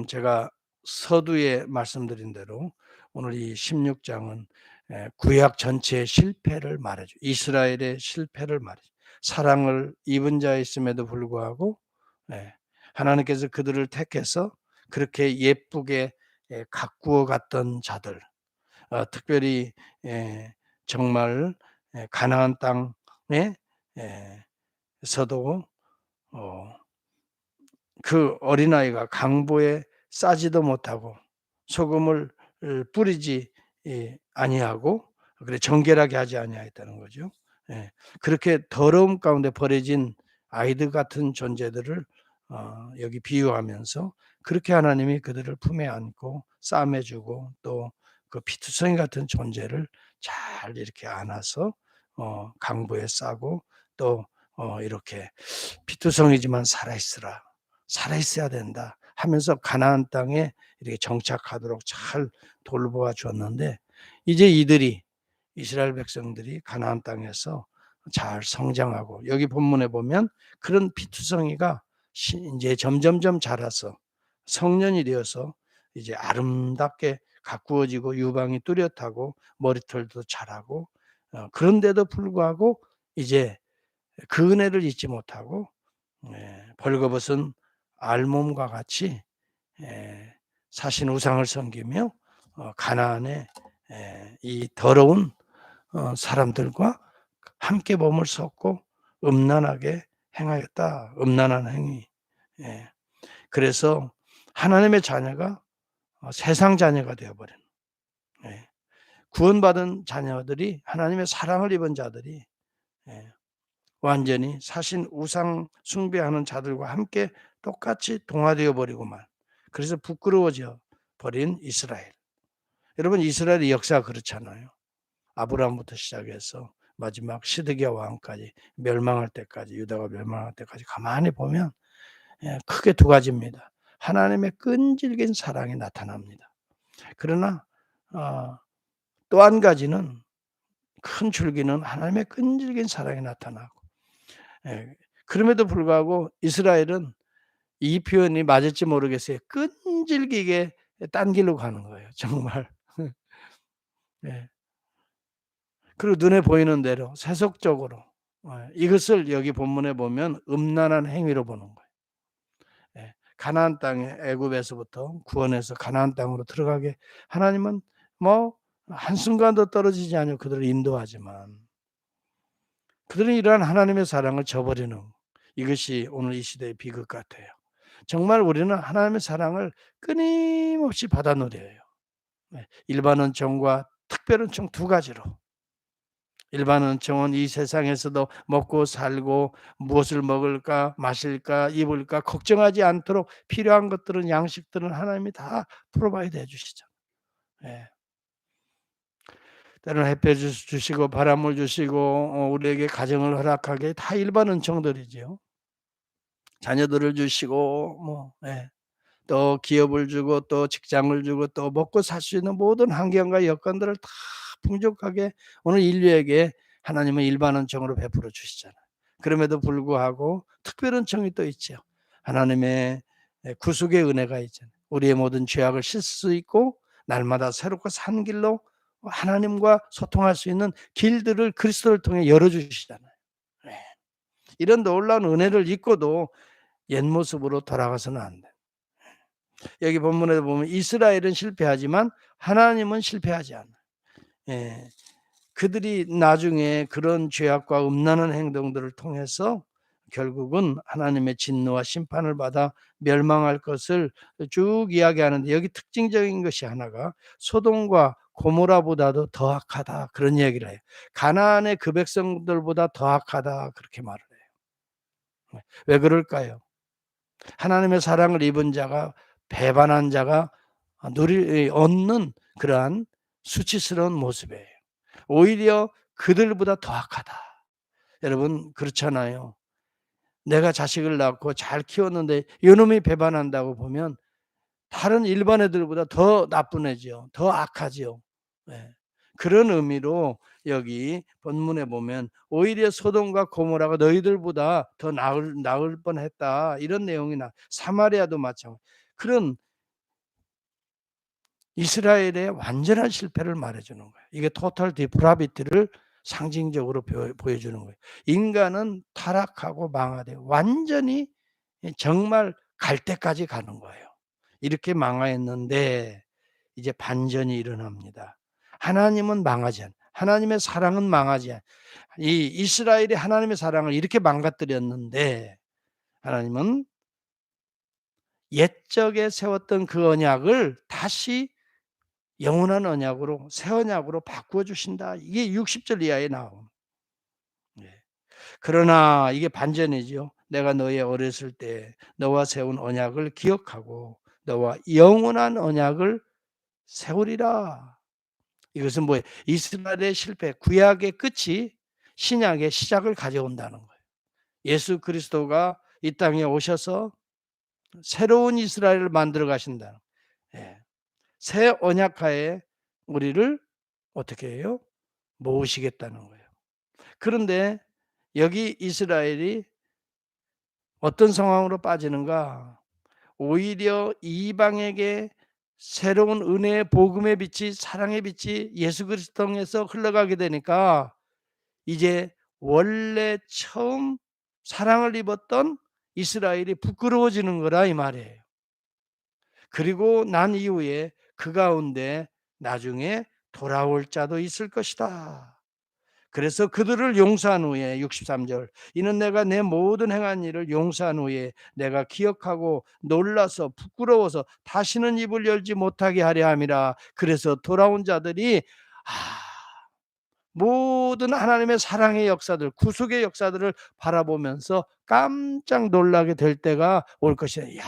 제가 서두에 말씀드린 대로 오늘 이 16장은 구약 전체의 실패를 말해 줘 이스라엘의 실패를 말해 줘 사랑을 입은 자였음에도 불구하고 예 하나님께서 그들을 택해서 그렇게 예쁘게 가꾸어 갔던 자들, 특별히 예 정말 가나안 땅에 서도 어 그 어린아이가 강보에 싸지도 못하고 소금을 뿌리지 아니하고 그래 정결하게 하지 아니하였다는 거죠. 예. 그렇게 더러움 가운데 버려진 아이들 같은 존재들을 여기 비유하면서 그렇게 하나님이 그들을 품에 안고 싸매 주고 또 그 피투성이 같은 존재를 잘 이렇게 안아서 강보에 싸고 또 이렇게 "피투성이지만 살아 있으라. 살아 있어야 된다." 하면서 가나안 땅에 이렇게 정착하도록 잘 돌보아 주었는데 이제 이들이 이스라엘 백성들이 가나안 땅에서 잘 성장하고 여기 본문에 보면 그런 피투성이가 인제 점점점 자라서 성년이 되어서 이제 아름답게 가꾸어지고 유방이 뚜렷하고 머리털도 자라고 그런데도 불구하고 이제 그 은혜를 잊지 못하고 벌거벗은 알몸과 같이 사신 우상을 섬기며 가나안의 이 더러운 사람들과 함께 몸을 섞고 음란하게 행하였다. 음란한 행위. 예. 그래서 하나님의 자녀가 세상 자녀가 되어 버린 예. 구원받은 자녀들이 하나님의 사랑을 입은 자들이 예. 완전히 사신 우상 숭배하는 자들과 함께 똑같이 동화되어 버리고만 그래서 부끄러워져 버린 이스라엘. 여러분 이스라엘의 역사가 그렇잖아요. 아브라함부터 시작해서 마지막 시드기야 왕까지 멸망할 때까지 유다가 멸망할 때까지 가만히 보면 크게 두 가지입니다. 하나님의 끈질긴 사랑이 나타납니다. 그러나 또 한 가지는 큰 줄기는 하나님의 끈질긴 사랑이 나타나고 그럼에도 불구하고 이스라엘은 이 표현이 맞을지 모르겠어요. 끈질기게 딴 길로 가는 거예요 정말. 예. 그리고 눈에 보이는 대로 세속적으로 이것을 여기 본문에 보면 음란한 행위로 보는 거예요. 가나안 땅에 애굽에서부터 구원해서 가나안 땅으로 들어가게 하나님은 뭐 한순간도 떨어지지 않으려 그들을 인도하지만 그들은 이러한 하나님의 사랑을 저버리는 이것이 오늘 이 시대의 비극 같아요. 정말 우리는 하나님의 사랑을 끊임없이 받아 누려요. 일반 은총과 특별 은총 두 가지로. 일반 은총은 이 세상에서도 먹고 살고 무엇을 먹을까 마실까 입을까 걱정하지 않도록 필요한 것들은 양식들은 하나님이 다 프로바이드 해 주시죠. 예. 때로는 햇볕을 주시고 바람을 주시고 우리에게 가정을 허락하게 다 일반 은총들이지요. 자녀들을 주시고 또 기업을 주고 또 직장을 주고 또 먹고 살 수 있는 모든 환경과 여건들을 다 풍족하게 오늘 인류에게 하나님은 일반 은총으로 베풀어 주시잖아요. 그럼에도 불구하고 특별 은총이 또 있죠. 하나님의 구속의 은혜가 있잖아요. 우리의 모든 죄악을 씻을 수 있고 날마다 새롭고 산 길로 하나님과 소통할 수 있는 길들을 그리스도를 통해 열어 주시잖아요. 네. 이런 놀라운 은혜를 잊고도 옛 모습으로 돌아가서는 안 돼. 여기 본문에 보면 이스라엘은 실패하지만 하나님은 실패하지 않아요. 예. 그들이 나중에 그런 죄악과 음란한 행동들을 통해서 결국은 하나님의 진노와 심판을 받아 멸망할 것을 쭉 이야기하는데 여기 특징적인 것이 하나가 소돔과 고모라보다도 더 악하다 그런 이야기를 해요. 가나안의 그 백성들보다 더 악하다 그렇게 말을 해요. 왜 그럴까요? 하나님의 사랑을 입은 자가 배반한 자가 얻는 그러한 수치스러운 모습이에요. 오히려 그들보다 더 악하다. 여러분 그렇잖아요. 내가 자식을 낳고 잘 키웠는데 이놈이 배반한다고 보면 다른 일반 애들보다 더 나쁜 애지요. 더 악하지요. 예. 그런 의미로 여기 본문에 보면 오히려 소돔과 고모라가 너희들보다 더 나을 뻔했다. 이런 내용이 사마리아도 마찬가지. 그런 이스라엘의 완전한 실패를 말해 주는 거예요. 이게 토탈 디프라비티를 상징적으로 보여주는 거예요. 인간은 타락하고 망하되 완전히 정말 갈 때까지 가는 거예요. 이렇게 망하였는데 이제 반전이 일어납니다. 하나님은 망하지 않 하나님의 사랑은 망하지 않 이 이스라엘이 하나님의 사랑을 이렇게 망가뜨렸는데 하나님은 옛적에 세웠던 그 언약을 다시 영원한 언약으로 새 언약으로 바꾸어 주신다. 이게 60절 이하에 나옵니다. 네. 그러나 이게 반전이죠. 내가 너의 어렸을 때 너와 세운 언약을 기억하고 너와 영원한 언약을 세우리라. 이것은 뭐예요? 이스라엘의 실패, 구약의 끝이 신약의 시작을 가져온다는 거예요. 예수 그리스도가 이 땅에 오셔서 새로운 이스라엘을 만들어 가신다. 예. 새 언약하에 우리를 어떻게 해요? 모으시겠다는 거예요. 그런데 여기 이스라엘이 어떤 상황으로 빠지는가? 오히려 이방에게 새로운 은혜의 복음의 빛이 사랑의 빛이 예수 그리스도 통해서 흘러가게 되니까 이제 원래 처음 사랑을 입었던 이스라엘이 부끄러워지는 거라 이 말이에요. 그리고 난 이후에 그 가운데 나중에 돌아올 자도 있을 것이다. 그래서 그들을 용서한 후에 63절 이는 내가 내 모든 행한 일을 용서한 후에 내가 기억하고 놀라서 부끄러워서 다시는 입을 열지 못하게 하려 함이라. 그래서 돌아온 자들이 모든 하나님의 사랑의 역사들 구속의 역사들을 바라보면서 깜짝 놀라게 될 때가 올 것이다. 야,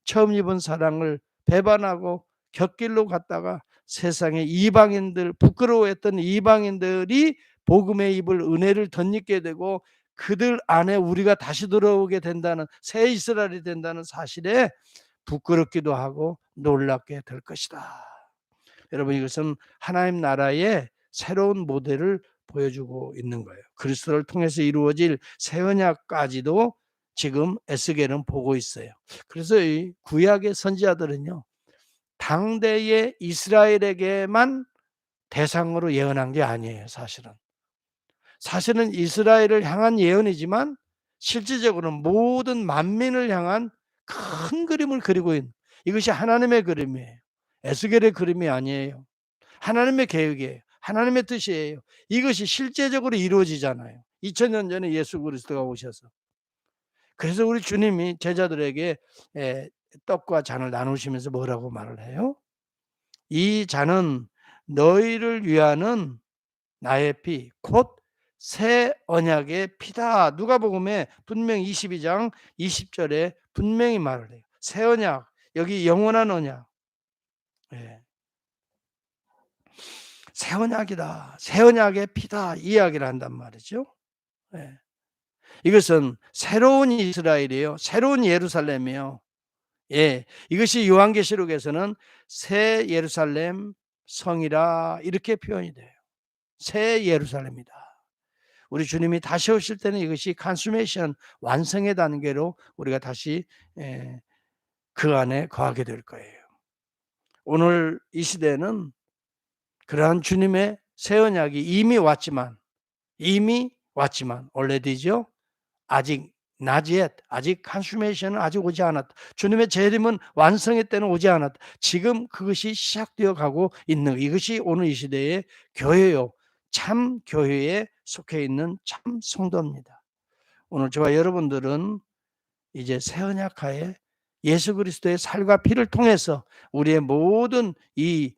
처음 입은 사랑을 배반하고 곁길로 갔다가 세상의 이방인들 부끄러워했던 이방인들이 복음의 입을 은혜를 덧입게 되고 그들 안에 우리가 다시 들어오게 된다는 새 이스라엘이 된다는 사실에 부끄럽기도 하고 놀랍게 될 것이다. 여러분 이것은 하나님 나라의 새로운 모델을 보여주고 있는 거예요. 그리스도를 통해서 이루어질 새 언약까지도 지금 에스겔은 보고 있어요. 그래서 이 구약의 선지자들은요. 당대의 이스라엘에게만 대상으로 예언한 게 아니에요. 사실은 이스라엘을 향한 예언이지만 실질적으로는 모든 만민을 향한 큰 그림을 그리고 있는 이것이 하나님의 그림이에요. 에스겔의 그림이 아니에요. 하나님의 계획이에요. 하나님의 뜻이에요. 이것이 실제적으로 이루어지잖아요. 2000년 전에 예수 그리스도가 오셔서. 그래서 우리 주님이 제자들에게 떡과 잔을 나누시면서 뭐라고 말을 해요? 이 잔은 너희를 위하는 나의 피, 곧 새 언약의 피다. 누가복음에 분명히 22장 20절에 분명히 말을 해요. 새 언약, 여기 영원한 언약. 예. 새 언약이다. 새 언약의 피다. 이야기를 한단 말이죠. 예. 이것은 새로운 이스라엘이에요. 새로운 예루살렘이에요. 예. 이것이 요한계시록에서는 새 예루살렘 성이라 이렇게 표현이 돼요. 새 예루살렘이다. 우리 주님이 다시 오실 때는 이것이 컨수메이션 완성의 단계로 우리가 다시 그 안에 거하게 될 거예요. 오늘 이 시대는 그러한 주님의 새 언약이 이미 왔지만 already죠. 아직 not yet. 아직 컨슈메이션은 아직 오지 않았다. 주님의 재림은 완성의 때는 오지 않았다. 지금 그것이 시작되어 가고 있는 이것이 오늘 이 시대의 교회요. 참 교회에 속해 있는 참 성도입니다. 오늘 저와 여러분들은 이제 새 언약하에 예수 그리스도의 살과 피를 통해서 우리의 모든 이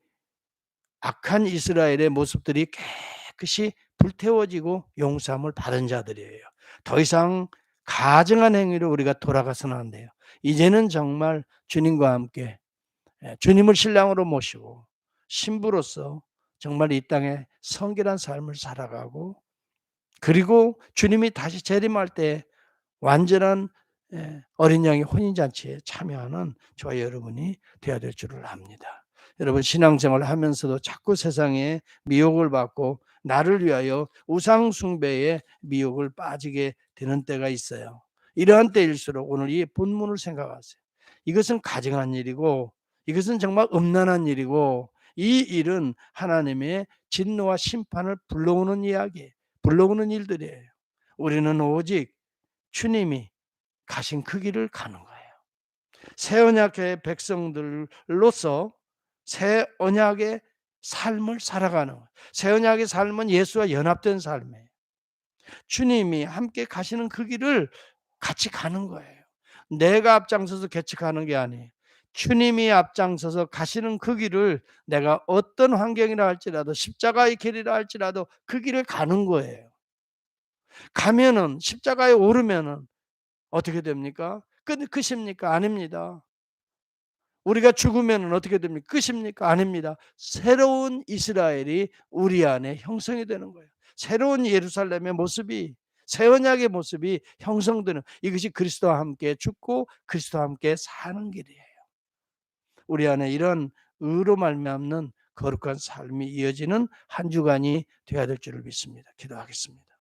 악한 이스라엘의 모습들이 깨끗이 불태워지고 용서함을 받은 자들이에요. 더 이상 가증한 행위로 우리가 돌아가서는 안 돼요. 이제는 정말 주님과 함께 주님을 신랑으로 모시고 신부로서 정말 이 땅에 성결한 삶을 살아가고 그리고 주님이 다시 재림할 때 완전한 어린 양의 혼인잔치에 참여하는 저와 여러분이 되어야 될 줄을 압니다. 여러분 신앙생활을 하면서도 자꾸 세상에 미혹을 받고 나를 위하여 우상 숭배의 미혹을 빠지게 되는 때가 있어요. 이러한 때일수록 오늘 이 본문을 생각하세요. 이것은 가증한 일이고 이것은 정말 음란한 일이고 이 일은 하나님의 진노와 심판을 불러오는 이야기, 불러오는 일들이에요. 우리는 오직 주님이 가신 그 길을 가는 거예요. 새 언약의 백성들로서 새 언약의 삶을 살아가는 거예요. 새 언약의 삶은 예수와 연합된 삶이에요. 주님이 함께 가시는 그 길을 같이 가는 거예요. 내가 앞장서서 개척하는 게 아니에요. 주님이 앞장서서 가시는 그 길을 내가 어떤 환경이라 할지라도 십자가의 길이라 할지라도 그 길을 가는 거예요. 가면은 십자가에 오르면은 어떻게 됩니까? 끝입니까? 아닙니다. 우리가 죽으면 어떻게 됩니까? 끝입니까? 아닙니다. 새로운 이스라엘이 우리 안에 형성이 되는 거예요. 새로운 예루살렘의 모습이, 새 언약의 모습이 형성되는, 이것이 그리스도와 함께 죽고 그리스도와 함께 사는 길이에요. 우리 안에 이런 의로 말미암는 거룩한 삶이 이어지는 한 주간이 되어야 될 줄을 믿습니다. 기도하겠습니다.